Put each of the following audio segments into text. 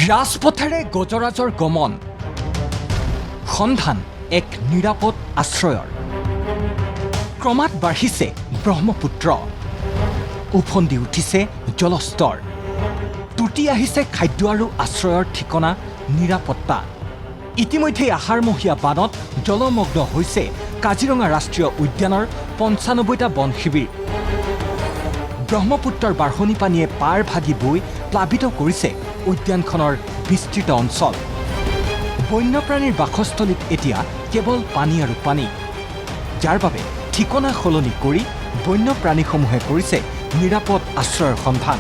ৰাজপথেৰে গজৰাজৰ গমন সন্ধান এক নিৰাপদ আশ্ৰয়ৰ ক্ৰমাৎ বাঢ়িছে ব্ৰহ্মপুত্ৰ উফন্দি উঠিছে জলস্তৰ টুটি আহিছে খাদ্য আৰু আশ্ৰয়ৰ ঠিকনা নিৰাপত্তা ইতিমধ্যে আহাৰমহীয়া বানত জলমগ্ন হৈছে কাজিৰঙা ৰাষ্ট্ৰীয় উদ্যানৰ ৯৫টা বন শিবিৰ ব্ৰহ্মপুত্ৰৰ বাঢ়নি পানীয়ে পাৰ ভাগি বৈ প্লাবিত কৰিছে উদ্যানখনৰ বিস্তৃত অঞ্চল বন্যপ্ৰাণীৰ বাসস্থলীত এতিয়া কেৱল পানী আৰু পানী যাৰ বাবে ঠিকনা সলনি কৰি বন্যপ্ৰাণীসমূহে কৰিছে নিৰাপদ আশ্ৰয়ৰ সন্ধান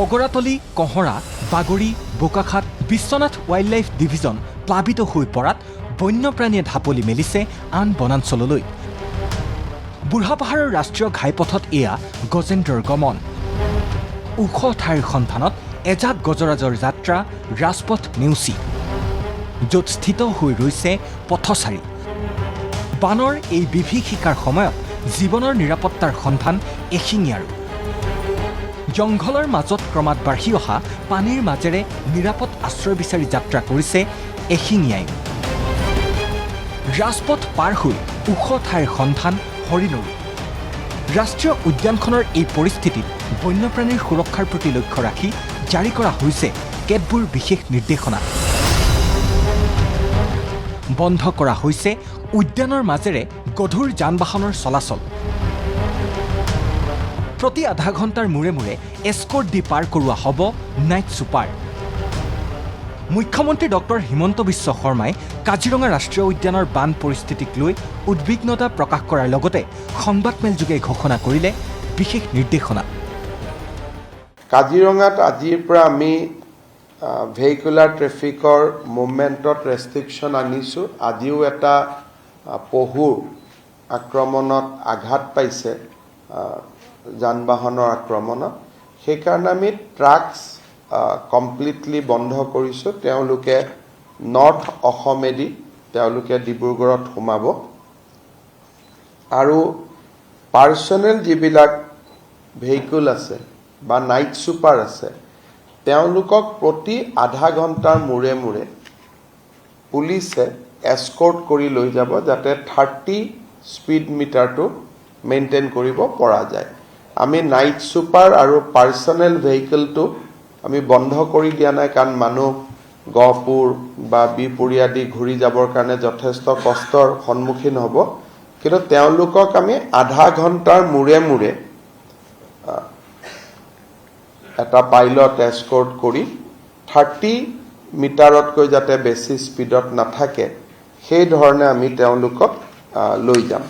অগৰাতলী কহৰা বাগৰি Bokakhat Biswanath wild life division প্লাবিত হৈ পৰাত বন্যপ্ৰাণীয়ে ঢাপলি মেলিছে আন বনাঞ্চললৈ বুঢ়াপাহাৰৰ ৰাষ্ট্ৰীয় ঘাইপথত এয়া গজেন্দ্ৰৰ গমন ওখ ঠাইৰ সন্ধানত এজাক গজৰাজৰ যাত্ৰা ৰাজপথ নেওচি য'ত স্থিত হৈ ৰৈছে পথচাৰী বানৰ এই বিভীষিকাৰ সময়ত জীৱনৰ নিৰাপত্তাৰ সন্ধান এশিঙীয়াৰো জংঘলৰ মাজত ক্ৰমাৎ বাঢ়ি অহা পানীৰ মাজেৰে নিৰাপদ আশ্ৰয় বিচাৰি যাত্ৰা কৰিছে এশিঙীয়াই ৰাজপথ পাৰ হৈ ওখ ঠাইৰ সন্ধান হৰিণৰো ৰাষ্ট্ৰীয় উদ্যানখনৰ এই পৰিস্থিতিত বন্যপ্ৰাণীৰ সুৰক্ষাৰ প্ৰতি লক্ষ্য ৰাখি জাৰি কৰা হৈছে কেতবোৰ বিশেষ নিৰ্দেশনা বন্ধ কৰা হৈছে উদ্যানৰ মাজেৰে গধুৰ যান বাহনৰ চলাচল প্ৰতি আধা ঘণ্টাৰ মূৰে মূৰে এস্কৰ্ট দি পাৰ কৰোৱা হ'ব নাইট ছুপাৰ মুখ্যমন্ত্ৰী ডক্টৰ হিমন্ত বিশ্ব শৰ্মাই কাজিৰঙা ৰাষ্ট্ৰীয় উদ্যানৰ বান পৰিস্থিতিক লৈ উদ্বিগ্নতা প্ৰকাশ কৰাৰ লগতে সংবাদমেলযোগে ঘোষণা কৰিলে বিশেষ নিৰ্দেশনা কাজিৰঙাত আজিৰ পৰা আমি ভেহিকুলাৰ ট্ৰেফিকৰ মুভমেণ্টত ৰেষ্ট্ৰিকশ্যন আনিছোঁ আজিও এটা পহুৰ আক্ৰমণত আঘাত পাইছে যান বাহনৰ আক্ৰমণত সেইকাৰণে আমি ট্ৰাকছ কমপ্লিটলি বন্ধ কৰিছোঁ তেওঁলোকে নৰ্থ অসমেদি তেওঁলোকে ডিব্ৰুগড়ত সোমাব আৰু পাৰ্চনেল যিবিলাক ভেহিকুল আছে বা নাইট ছুপাৰ আছে তেওঁলোকক প্ৰতি আধা ঘণ্টাৰ মূৰে মূৰে পুলিচে এস্কৰ্ট কৰি লৈ যাব যাতে 30 স্পীড মিটাৰটো মেইনটেইন কৰিব পৰা যায় আমি নাইট ছুপাৰ আৰু পাৰ্চনেল ভেহিকলটো আমি বন্ধ কৰি দিয়া নাই কাৰণ মানুহ গহপুৰ বা বিপুৰী আদি ঘূৰি যাবৰ কাৰণে যথেষ্ট কষ্টৰ সন্মুখীন হ'ব কিন্তু তেওঁলোকক আমি আধা ঘণ্টাৰ মূৰে মূৰে এটা পাইলট এস্কৰ্ট কৰি 30 মিটাৰতকৈ যাতে বেছি স্পীডত নাথাকে সেই ধৰণে আমি তেওঁলোকক লৈ যাম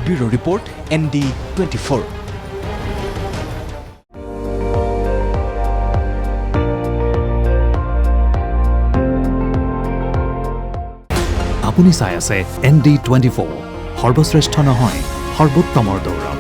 ব্যুৰো ৰিপৰ্ট ND24 আপুনি চাই আছে ND24 সৰ্বশ্ৰেষ্ঠ নহয় সৰ্বোত্তমৰ দৌৰ